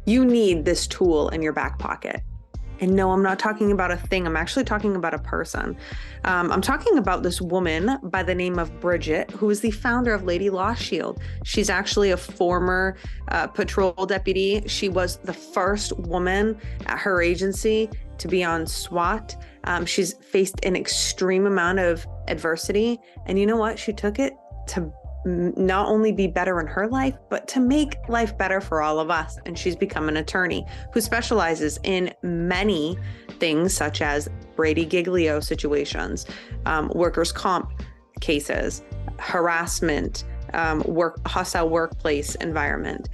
You need this tool in your back pocket. And no, I'm not talking about a thing. I'm actually talking about a person. I'm talking about this woman by the name of Bridget, who is the founder of Lady Lost Shield. She's actually a former patrol deputy. She was the first woman at her agency to be on SWAT. She's faced an extreme amount of adversity. And you know what? She took it to not only be better in her life, but to make life better for all of us. And she's become an attorney who specializes in many things, such as Brady Giglio situations, workers' comp cases, harassment, hostile workplace environment.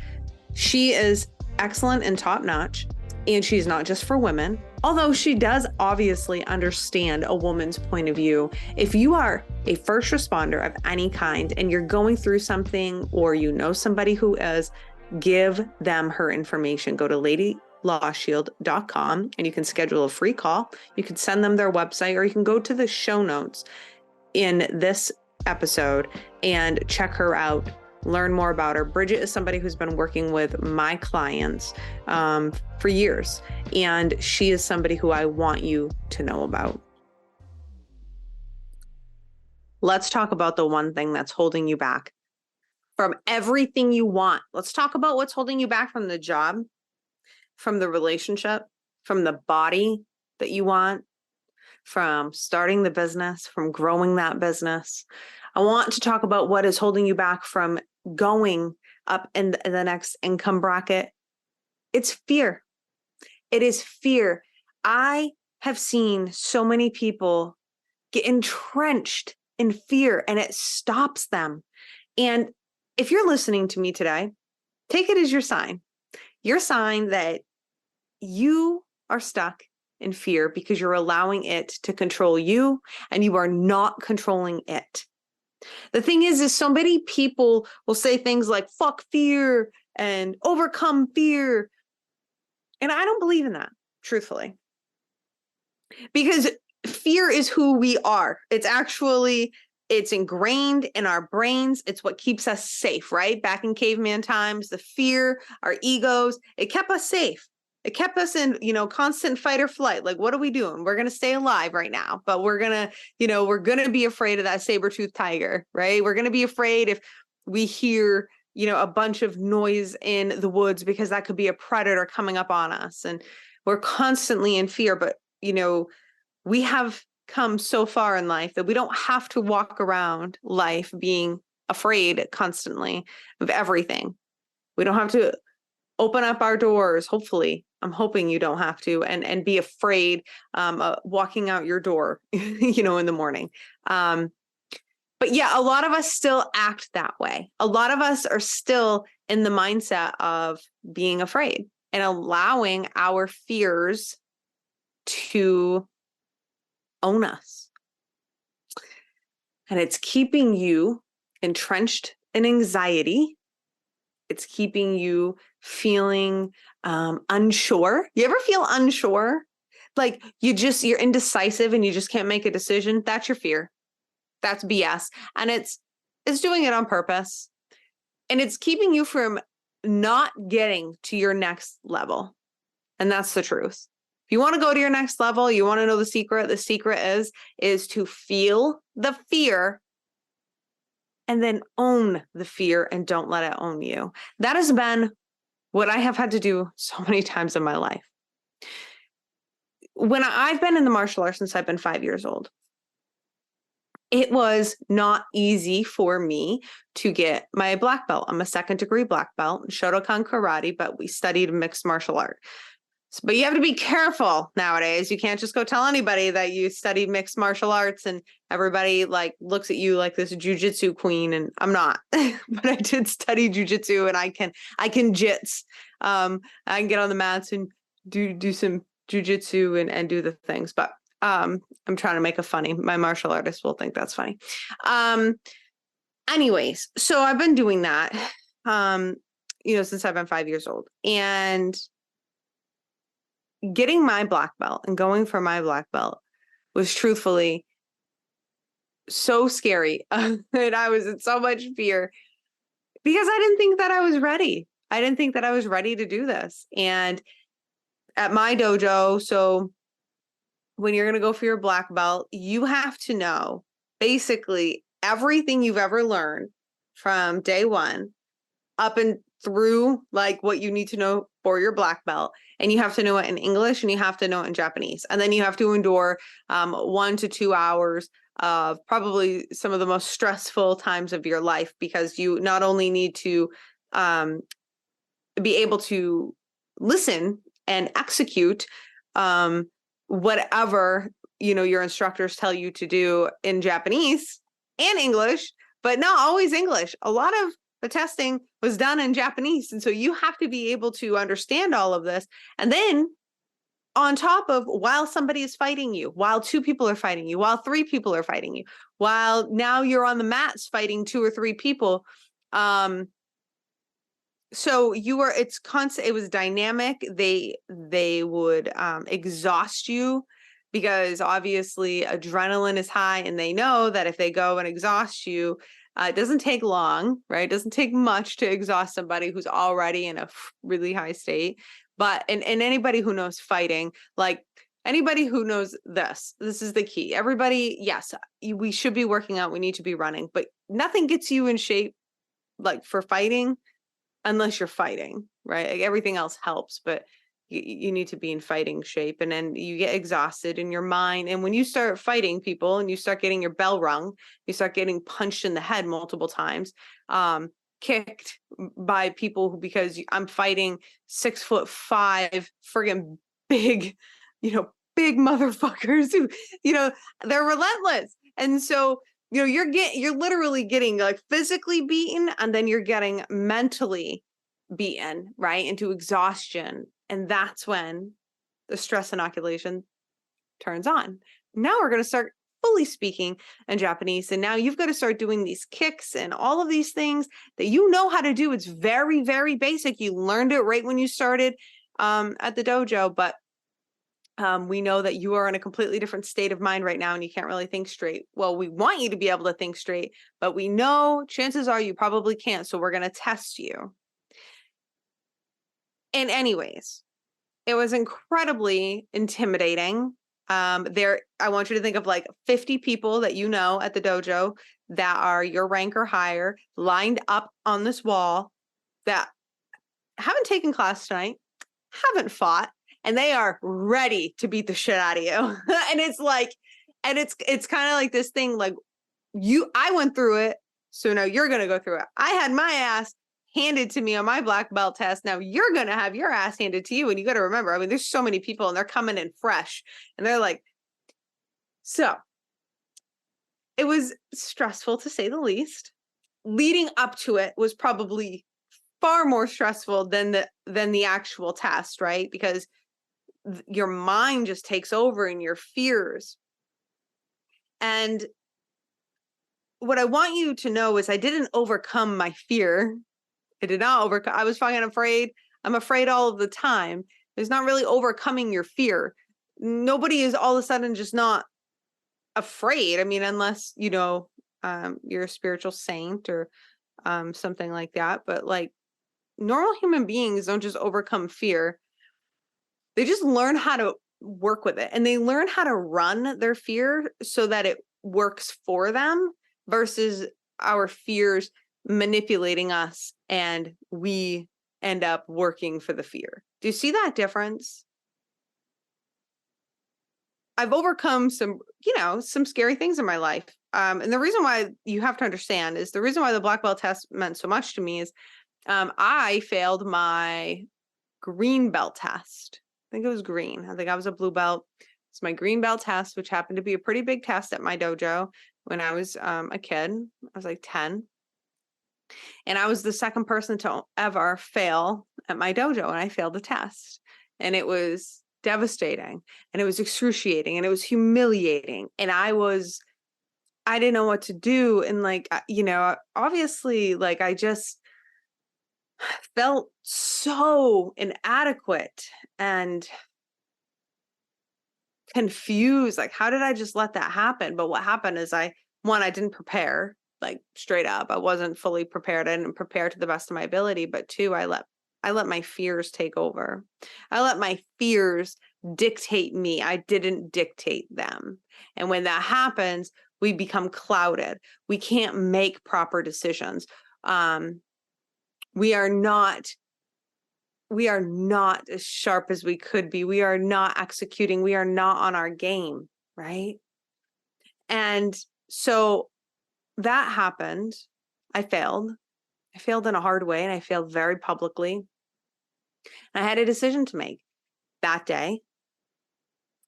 She is excellent and top notch. And she's not just for women, although she does obviously understand a woman's point of view. If you are a first responder of any kind and you're going through something, or you know somebody who is, give them her information. Go to ladylawshield.com and you can schedule a free call. You can send them their website, or you can go to the show notes in this episode and check her out. Learn more about her. Bridget is somebody who's been working with my clients for years, and she is somebody who I want you to know about. Let's talk about the one thing that's holding you back from everything you want. Let's talk about what's holding you back from the job, from the relationship, from the body that you want, from starting the business, from growing that business. I want to talk about what is holding you back from going up in the next income bracket. It's fear. It is fear. I have seen so many people get entrenched in fear, and it stops them. And if you're listening to me today, take it as your sign that you are stuck in fear because you're allowing it to control you, and you are not controlling it. The thing is so many people will say things like fuck fear and overcome fear. And I don't believe in that, truthfully, because fear is who we are. It's ingrained in our brains. It's what keeps us safe, right? Back in caveman times, the fear, our egos, it kept us safe. It kept us in, constant fight or flight. Like, what are we doing? We're going to stay alive right now, but we're going to be afraid of that saber-toothed tiger, right? We're going to be afraid if we hear, a bunch of noise in the woods, because that could be a predator coming up on us. And we're constantly in fear, but, we have come so far in life that we don't have to walk around life being afraid constantly of everything. We don't have to open up our doors. Hopefully, I'm hoping you don't have to, and be afraid walking out your door, in the morning. But yeah, a lot of us still act that way. A lot of us are still in the mindset of being afraid and allowing our fears to own us. And it's keeping you entrenched in anxiety. It's keeping you feeling unsure. You ever feel unsure? Like you're indecisive and you just can't make a decision? That's your fear. That's BS. And it's doing it on purpose. And it's keeping you from not getting to your next level. And that's the truth. If you want to go to your next level, you want to know the secret is to feel the fear and then own the fear and don't let it own you. That has been what I have had to do so many times in my life. When I've been in the martial arts since I've been 5 years old, it was not easy for me to get my black belt. I'm a 2nd degree black belt in Shotokan karate, but we studied mixed martial art. But you have to be careful nowadays. You can't just go tell anybody that you studied mixed martial arts and everybody looks at you like this jujitsu queen, and I'm not. But I did study jujitsu, and I can jits. I can get on the mats and do some jujitsu and do the things. But I'm trying to make a funny. My martial artists will think that's funny. Anyways, so I've been doing that, since I've been 5 years old, and getting my black belt and going for my black belt was truthfully so scary. And I was in so much fear because I didn't think that I was ready. I didn't think that I was ready to do this. And at my dojo, so when you're going to go for your black belt, you have to know basically everything you've ever learned from day one up and through like what you need to know for your black belt. And you have to know it in English and you have to know it in Japanese. And then you have to endure 1 to 2 hours of probably some of the most stressful times of your life, because you not only need to be able to listen and execute whatever, you know, your instructors tell you to do in Japanese and English, but not always English. A lot of the testing was done in Japanese. And so you have to be able to understand all of this. And then on top of, while somebody is fighting you, while 2 people are fighting you, while 3 people are fighting you, while now you're on the mats fighting 2 or 3 people. So you were, it's constant, it was dynamic. They would exhaust you because obviously adrenaline is high, and they know that if they go and exhaust you, it doesn't take long, right? It doesn't take much to exhaust somebody who's already in a really high state. But, and anybody who knows fighting, like anybody who knows this is the key. Everybody, yes, we should be working out. We need to be running, but nothing gets you in shape like for fighting unless you're fighting, right? Like everything else helps, but you need to be in fighting shape, and then you get exhausted in your mind. And when you start fighting people and you start getting your bell rung, you start getting punched in the head multiple times, kicked by people who, because I'm fighting 6'5" friggin' big, big motherfuckers who, they're relentless. And so, you're literally getting like physically beaten, and then you're getting mentally beaten, right, into exhaustion. And that's when the stress inoculation turns on. Now we're going to start fully speaking in Japanese. And now you've got to start doing these kicks and all of these things that you know how to do. It's very, very basic. You learned it right when you started at the dojo, but we know that you are in a completely different state of mind right now and you can't really think straight. Well, we want you to be able to think straight, but we know chances are you probably can't. So we're going to test you. And anyways, it was incredibly intimidating. I want you to think of like 50 people that you know at the dojo that are your rank or higher, lined up on this wall, that haven't taken class tonight, haven't fought, and they are ready to beat the shit out of you. And it's like, and it's kind of like this thing, like I went through it, so now you're going to go through it. I had my ass handed to me on my black belt test. Now you're going to have your ass handed to you. And you got to remember, I mean, there's so many people and they're coming in fresh, and they're like, so it was stressful to say the least. Leading up to it was probably far more stressful than the actual test, right? Because your mind just takes over and your fears. And what I want you to know is I didn't overcome my fear. I did not overcome. I was fucking afraid. I'm afraid all of the time. There's not really overcoming your fear. Nobody is all of a sudden just not afraid. I mean, unless, you're a spiritual saint or something like that. But like normal human beings don't just overcome fear. They just learn how to work with it, and they learn how to run their fear so that it works for them versus our fears manipulating us and we end up working for the fear. Do you see that difference? I've overcome some scary things in my life. And the reason why you have to understand is the reason why the black belt test meant so much to me is I failed my green belt test. I think it was green. I think I was a blue belt. It's my green belt test, which happened to be a pretty big test at my dojo when I was a kid. I was like 10. And I was the second person to ever fail at my dojo, and I failed the test. And it was devastating, and it was excruciating, and it was humiliating. And I didn't know what to do. And like, obviously, like I just felt so inadequate and confused. Like, how did I just let that happen? But what happened is I didn't prepare, like straight up. I wasn't fully prepared. I didn't prepare to the best of my ability. But 2, I let I let my fears take over. I let my fears dictate me. I didn't dictate them. And when that happens, we become clouded. We can't make proper decisions. We are not as sharp as we could be. We are not executing. We are not on our game, right? And so that happened. I failed. I failed in a hard way, and I failed very publicly. I had a decision to make that day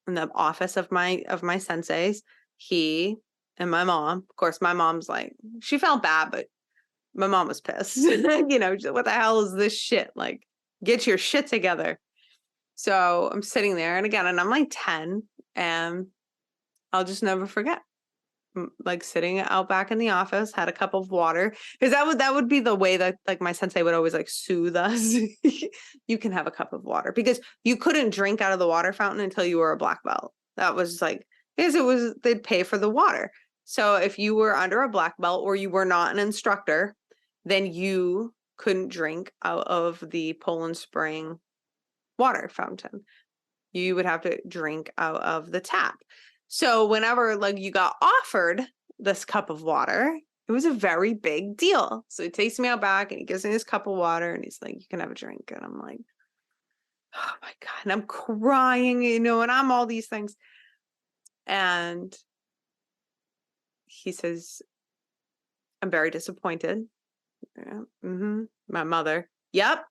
in the office of my senseis. He and my mom, of course, my mom's like, she felt bad, but my mom was pissed. You know, what the hell is this shit? Like, get your shit together. So I'm sitting there, and again, and I'm like 10, and I'll just never forget. Like sitting out back in the office, had a cup of water, because that would be the way that like my sensei would always like soothe us. You can have a cup of water, because you couldn't drink out of the water fountain until you were a black belt. That was like, because they'd pay for the water. So if you were under a black belt or you were not an instructor, then you couldn't drink out of the Poland Spring water fountain. You would have to drink out of the tap. So whenever like you got offered this cup of water, it was a very big deal. So he takes me out back and he gives me this cup of water and he's like, you can have a drink. And I'm like, oh my God. And I'm crying, you know, and I'm all these things. And he says, I'm very disappointed. Yeah, my mother. Yep.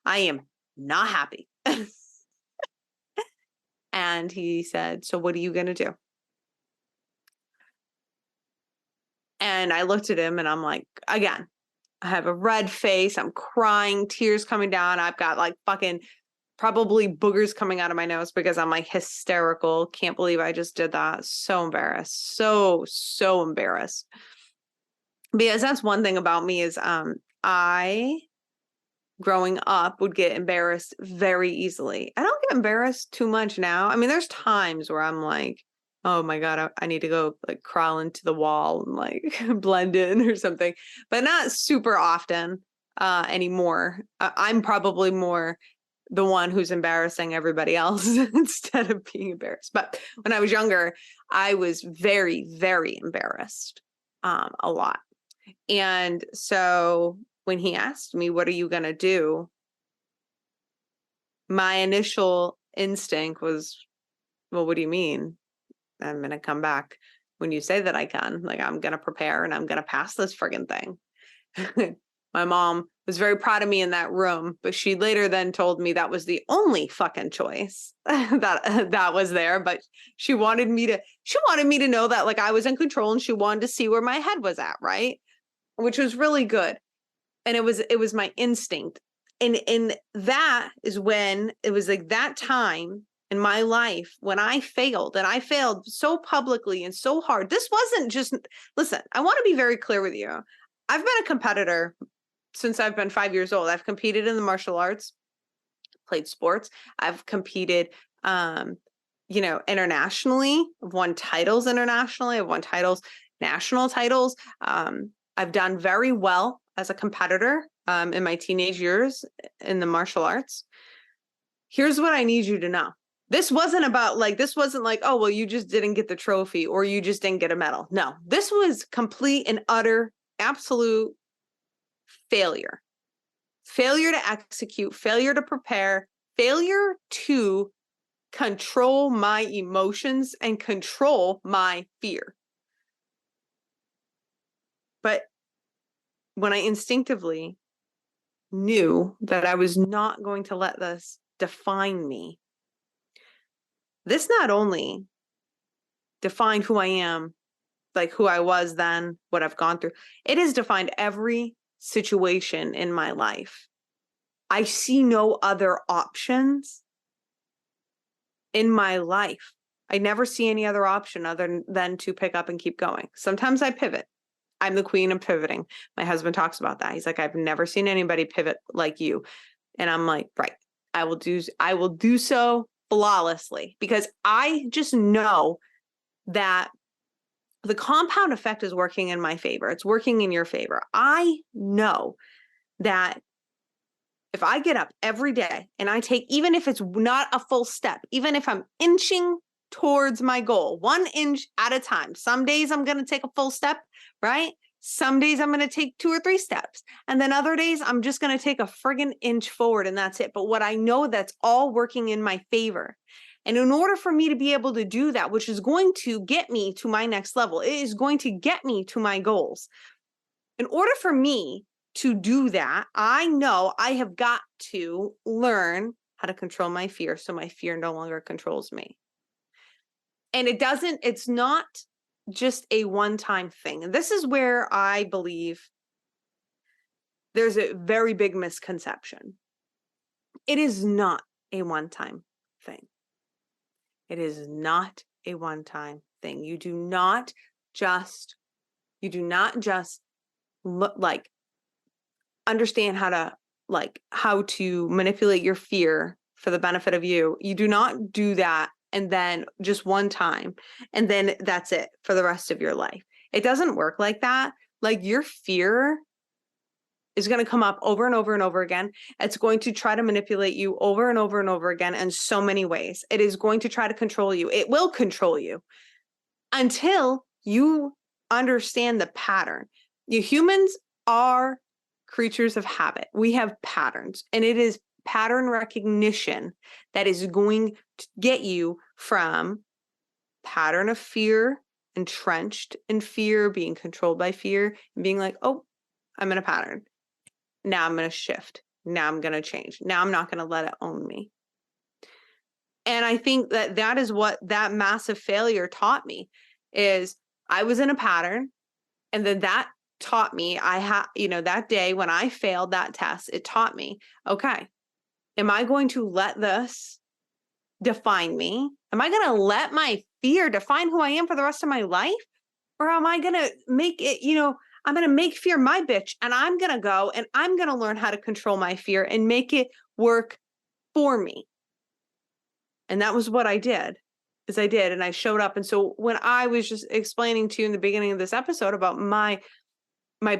I am not happy. And he said, so what are you going to do? And I looked at him and I'm like, again, I have a red face. I'm crying, tears coming down. I've got like fucking probably boogers coming out of my nose because I'm like hysterical. Can't believe I just did that. So embarrassed. So embarrassed. Because that's one thing about me is I growing up would get embarrassed very easily. I don't get embarrassed too much now. I mean, there's times where I'm like, oh my God, I need to go like crawl into the wall and like blend in or something, but not super often anymore. I'm probably more the one who's embarrassing everybody else instead of being embarrassed. But when I was younger, I was very, very embarrassed a lot. And so when he asked me, what are you going to do? My initial instinct was, well, what do you mean? I'm going to come back when you say that I can. Like, I'm going to prepare and I'm going to pass this friggin' thing. My mom was very proud of me in that room, but she later then told me that was the only fucking choice that was there. But she wanted me to know that like I was in control, and she wanted to see where my head was at, right? Which was really good. And it was my instinct. And that is when it was like that time in my life when I failed, and I failed so publicly and so hard. This wasn't just, listen, I want to be very clear with you. I've been a competitor since I've been 5 years old. I've competed in the martial arts, played sports. I've competed, you know, internationally. I've won titles internationally. I've won titles, national titles. I've done very well as a competitor in my teenage years in the martial arts. Here's what I need you to know. This wasn't like, oh, well, you just didn't get the trophy or you just didn't get a medal. No, this was complete and utter, absolute failure. Failure to execute, failure to prepare, failure to control my emotions and control my fear. But when I instinctively knew that I was not going to let this define me, this not only defined who I am, like who I was then, what I've gone through, it has defined every situation in my life. I see no other options in my life. I never see any other option other than to pick up and keep going. Sometimes I pivot. I'm the queen of pivoting. My husband talks about that. He's like, I've never seen anybody pivot like you. And I'm like, right, I will do so flawlessly, because I just know that the compound effect is working in my favor. It's working in your favor. I know that If I get up every day and I take, even if it's not a full step, even if I'm inching towards my goal, 1 inch at a time, some days I'm going to take a full step, right? Some days I'm going to take 2 or 3 steps. And then other days I'm just going to take a friggin' inch forward and that's it. But what I know, that's all working in my favor. And in order for me to be able to do that, which is going to get me to my next level, it is going to get me to my goals. In order for me to do that, I know I have got to learn how to control my fear so my fear no longer controls me. And it's not just a one-time thing. And this is where I believe there's a very big misconception. It is not a one-time thing. It is not a one-time thing. You do not just like understand how to manipulate your fear for the benefit of you. You do not do that and then just one time and then that's it for the rest of your life. It doesn't work like that. Like, your fear is going to come up over and over and over again. It's going to try to manipulate you over and over and over again in so many ways. It is going to try to control you. It will control you until you understand the pattern. You humans are creatures of habit. We have patterns, and it is pattern recognition that is going to get you from pattern of fear, entrenched in fear, being controlled by fear, and being like, oh, I'm in a pattern. Now I'm going to shift. Now I'm going to change. Now I'm not going to let it own me. And I think that is what that massive failure taught me, is I was in a pattern, and then that taught me, that day when I failed that test, it taught me, okay, am I going to let this define me? Am I going to let my fear define who I am for the rest of my life? Or am I going to make it, I'm going to make fear my bitch, and I'm going to go and I'm going to learn how to control my fear and make it work for me. And that was what I did. And I showed up. And so when I was just explaining to you in the beginning of this episode about my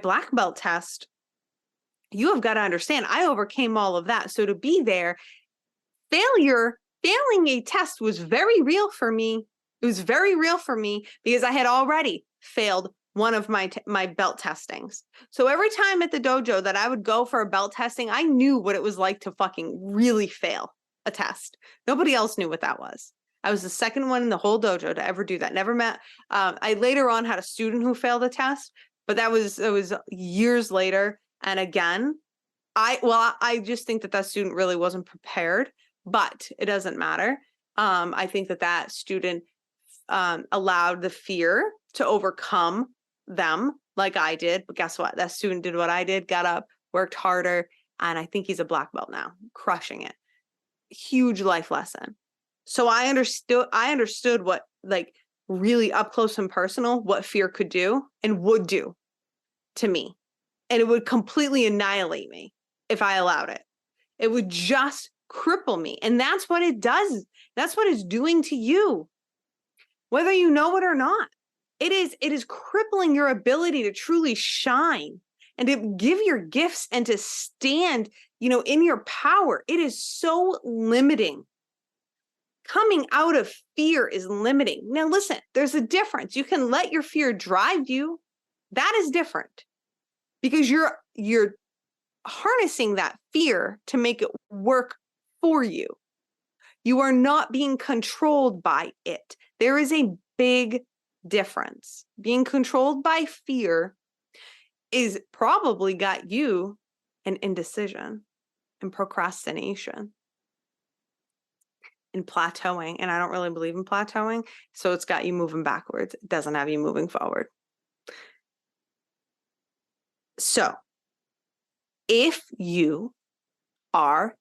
black belt test, you have got to understand, I overcame all of that. So to be there, failing a test was very real for me. It was very real for me because I had already failed one of my belt testings. So every time at the dojo that I would go for a belt testing, I knew what it was like to fucking really fail a test. Nobody else knew what that was. I was the second one in the whole dojo to ever do that. Never met. I later on had a student who failed a test, but it was years later. And again, I just think that student really wasn't prepared, but it doesn't matter. I think that student allowed the fear to overcome them like I did. But guess what? That student did what I did, got up, worked harder, and I think he's a black belt now, crushing it. Huge life lesson. So I understood what, like, really up close and personal, what fear could do and would do to me. And it would completely annihilate me if I allowed it. It would just cripple me. And that's what it does. That's what it's doing to you, whether you know it or not. It is crippling your ability to truly shine and to give your gifts and to stand, in your power. It is so limiting. Coming out of fear is limiting. Now, listen, there's a difference. You can let your fear drive you. That is different, because you're harnessing that fear to make it work for you. You are not being controlled by it. There is a big difference. Being controlled by fear is probably got you in indecision and procrastination and plateauing. And I don't really believe in plateauing. So it's got you moving backwards. It doesn't have you moving forward. So if you are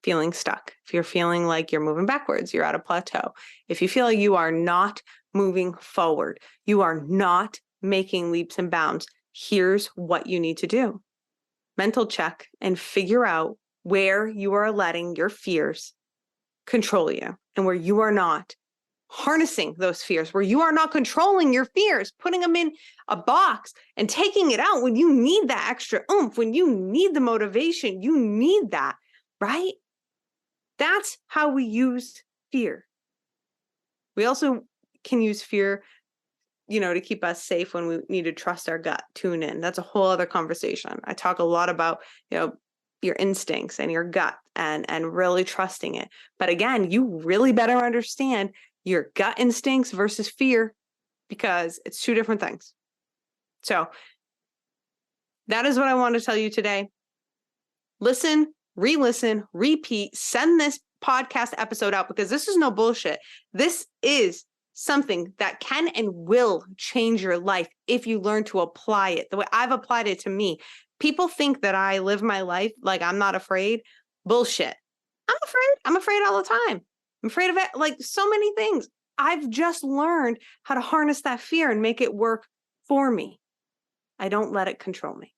feeling stuck, if you're feeling like you're moving backwards, you're at a plateau, if you feel like you are not moving forward, you are not making leaps and bounds, here's what you need to do. Mental check and figure out where you are letting your fears control you and where you are not harnessing those fears, where you are not controlling your fears, putting them in a box and taking it out when you need that extra oomph, when you need the motivation, you need that, right? That's how we use fear. We also can use fear, to keep us safe when we need to trust our gut, tune in. That's a whole other conversation. I talk a lot about, your instincts and your gut and really trusting it. But again, you really better understand your gut instincts versus fear, because it's two different things. So that is what I want to tell you today. Listen, re-listen, repeat, send this podcast episode out, because this is no bullshit. This is something that can and will change your life if you learn to apply it the way I've applied it to me. People think that I live my life like I'm not afraid. Bullshit. I'm afraid. I'm afraid all the time. I'm afraid of it, like so many things. I've just learned how to harness that fear and make it work for me. I don't let it control me.